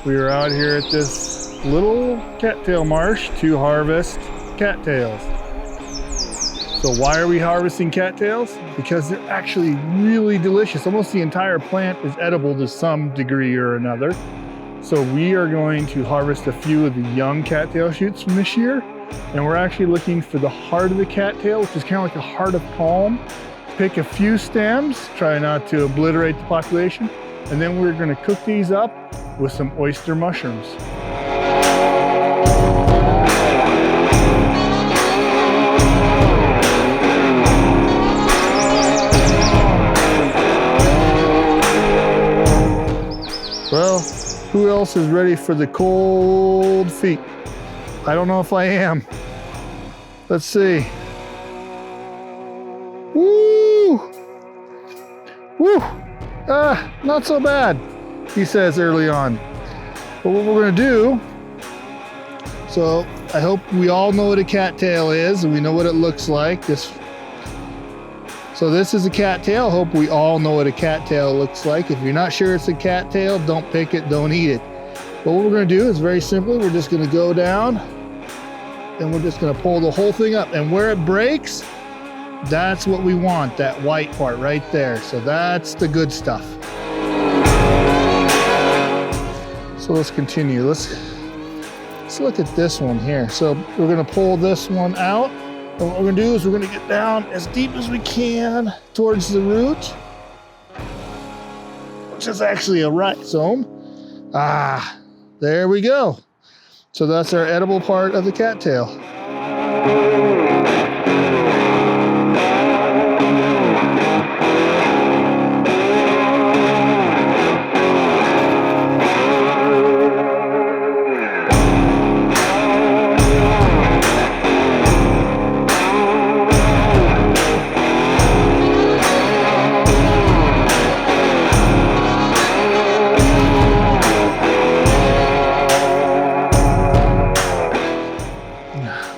We are out here at this little cattail marsh to harvest cattails. So why are we harvesting cattails? Because they're actually really delicious. Almost the entire plant is edible to some degree or another. So we are going to harvest a few of the young cattail shoots from this year. And we're actually looking for the heart of the cattail, which is kind of like a heart of palm. Pick a few stems, try not to obliterate the population. And then we're gonna cook these up with some oyster mushrooms. Well, who else is ready for the cold feet? I don't know if I am. Let's see. Woo! Woo! Not so bad, he says early on. But what we're gonna do, so I hope we all know what a cattail is and we know what it looks like. So this is a cattail. Hope we all know what a cattail looks like. If you're not sure it's a cattail, don't pick it, don't eat it. But what we're gonna do is very simply, we're just gonna go down and we're just gonna pull the whole thing up. And where it breaks, that's what we want, that white part right there. So that's the good stuff. So let's continue. Let's look at this one here. So we're gonna pull this one out. And what we're gonna do is we're gonna get down as deep as we can towards the root, which is actually a rhizome. There we go. So that's our edible part of the cattail.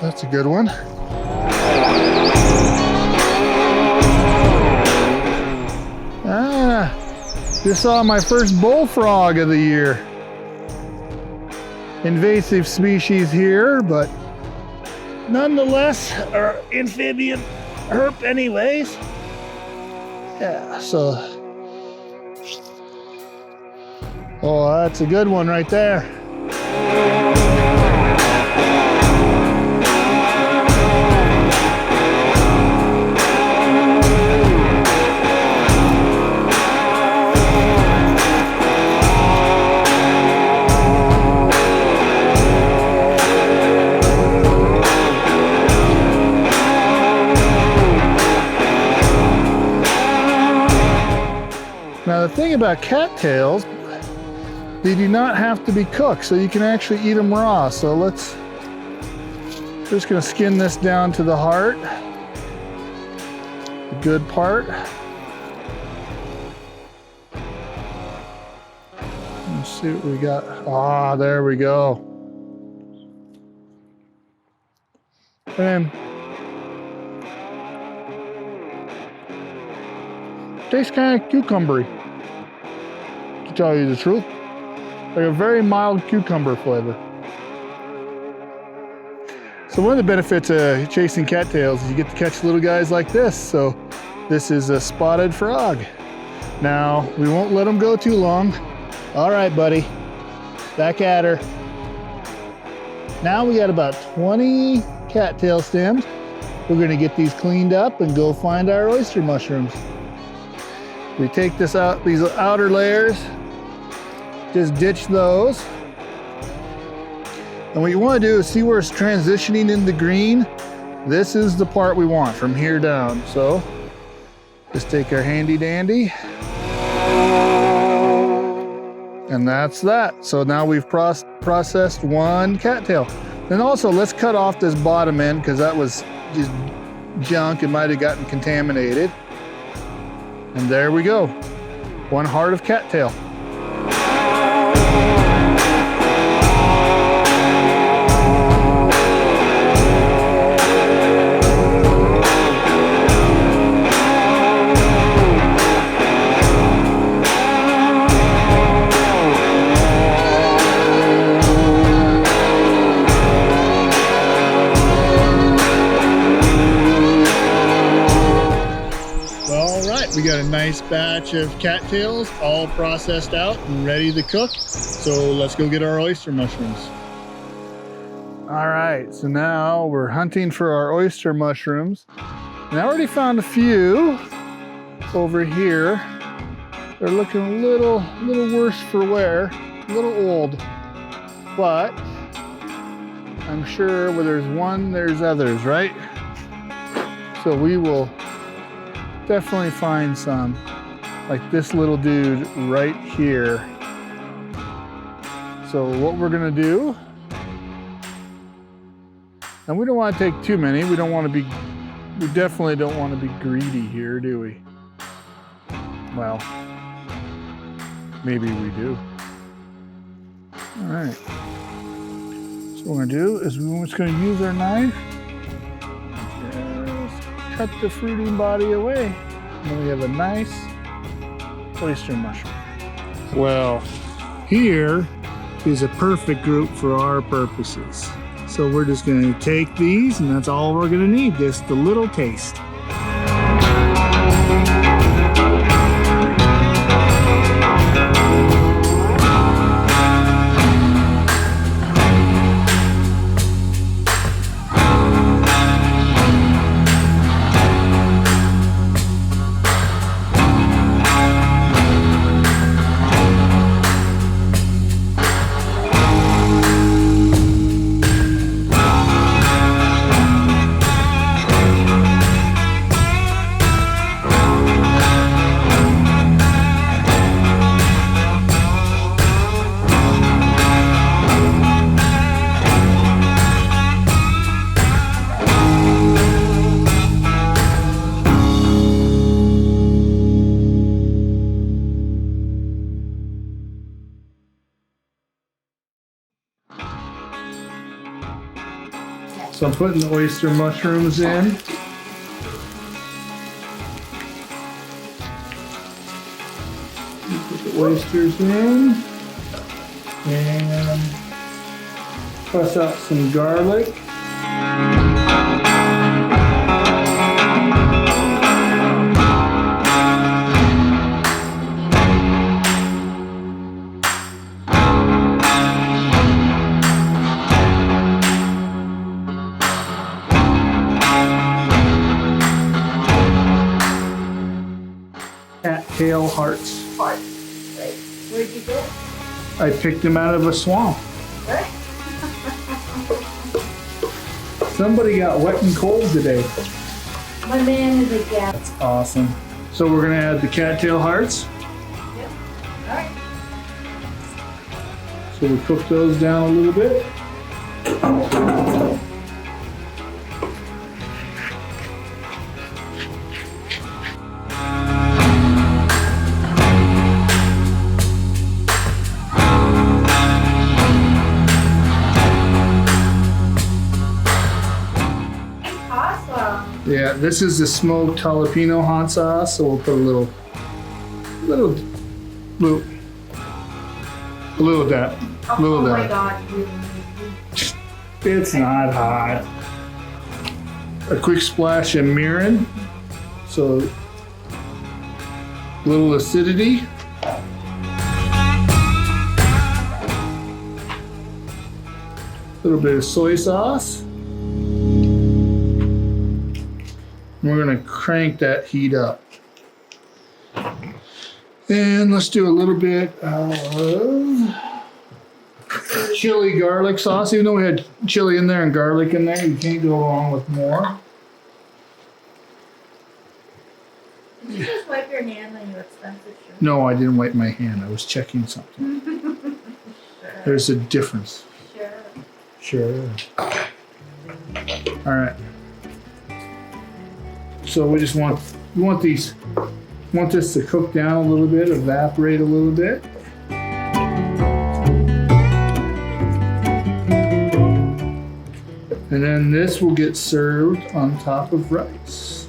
That's a good one. Just saw my first bullfrog of the year. Invasive species here, but nonetheless, our amphibian herp anyways. Yeah, so. Oh, that's a good one right there. Now the thing about cattails, they do not have to be cooked, so you can actually eat them raw. So we're just gonna skin this down to the heart, the good part. Let's see what we got. There we go. And tastes kind of cucumbery, to tell you the truth. Like a very mild cucumber flavor. So one of the benefits of chasing cattails is you get to catch little guys like this. So this is a spotted frog. Now, we won't let them go too long. All right, buddy, back at her. Now we got about 20 cattail stems. We're gonna get these cleaned up and go find our oyster mushrooms. We take this out, these outer layers, just ditch those. And what you want to do is see where it's transitioning into green. This is the part we want from here down. So just take our handy dandy. And that's that. So now we've processed one cattail. Then also let's cut off this bottom end because that was just junk. It might have gotten contaminated. And there we go, one heart of cattail. nice batch of cattails, all processed out and ready to cook. So let's go get our oyster mushrooms. All right, so now we're hunting for our oyster mushrooms. And I already found a few over here. They're looking a little worse for wear, a little old, but I'm sure where there's one, there's others, right? So we will definitely find some, like this little dude right here. So what we're gonna do, and we don't want to take too many. We definitely don't want to be greedy here, do we? Well, maybe we do. All right. So what we're gonna do is we're just gonna use our knife, just cut the fruiting body away. And then we have a nice oyster mushroom. Well, here is a perfect group for our purposes. So we're just gonna take these, and that's all we're gonna need, just a little taste. So I'm putting the oyster mushrooms in. Put the oysters in. And press out some garlic. Cattail hearts. Right. Where'd you get? I picked them out of a swamp. What? Somebody got wet and cold today. My man is a cat. That's awesome. So we're gonna add the cattail hearts. Yep. All right. So we cook those down a little bit. Yeah, this is the smoked jalapeno hot sauce, so we'll put a little of that. Oh my God. It's not hot. A quick splash of mirin, so a little acidity. A little bit of soy sauce. We're gonna crank that heat up. And let's do a little bit of chili garlic sauce. Even though we had chili in there and garlic in there, you can't go wrong with more. Did you just wipe your hand on your expensive shirt? No, I didn't wipe my hand. I was checking something. Sure. There's a difference. Sure. All right. So we just want this to cook down a little bit, evaporate a little bit. And then this will get served on top of rice.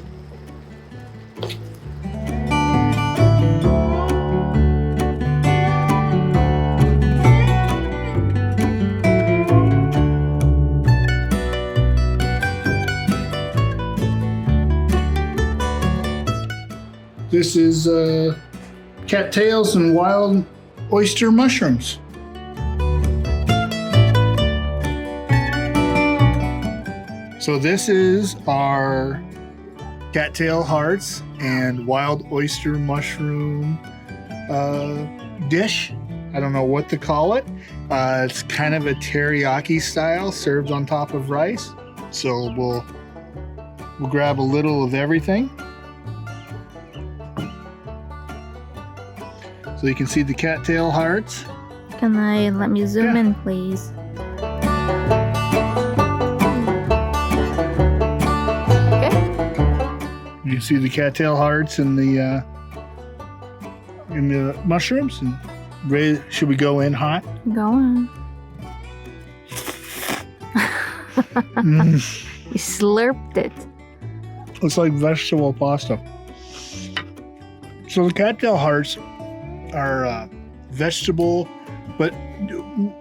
This is cattails and wild oyster mushrooms. So this is our cattail hearts and wild oyster mushroom dish. I don't know what to call it. It's kind of a teriyaki style, served on top of rice. So we'll grab a little of everything. So you can see the cattail hearts. Let me zoom in, please? You see the cattail hearts and the mushrooms. And should we go in hot? Go on. You slurped it. Looks like vegetable pasta. So the cattail hearts are vegetable, but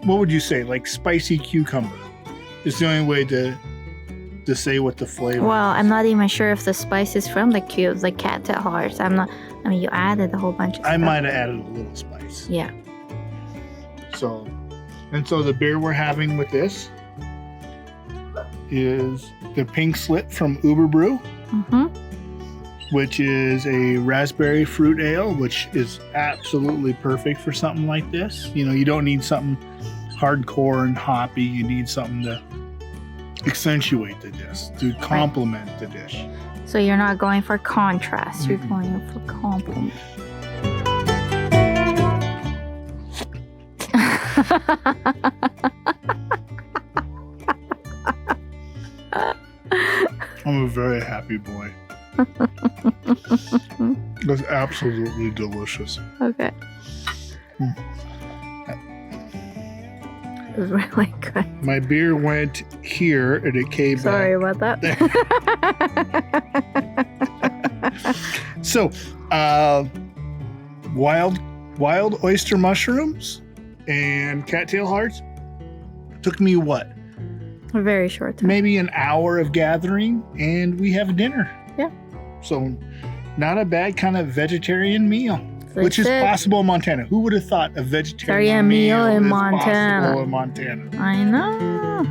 what would you say? Like spicy cucumber. It's the only way to say what the flavor Well, is. I'm not even sure if the spice is from the cattail hearts. You added a whole bunch of stuff. I might have added a little spice. Yeah. So the beer we're having with this is the Pink Slip from Uber Brew, which is a raspberry fruit ale, which is absolutely perfect for something like this. You know, you don't need something hardcore and hoppy. You need something to accentuate the dish, to complement the dish. So you're not going for contrast, you're going for complement. I'm a very happy boy. That's absolutely delicious. Okay. It was really good. My beer went here and it came Sorry back. about that. So, wild oyster mushrooms and cattail hearts took me what? A very short time. Maybe an hour of gathering, and we have dinner. Yeah. So, not a bad kind of vegetarian meal, That's which is it. possible in Montana. Who would have thought a vegetarian meal in is Montana? possible in Montana? I know.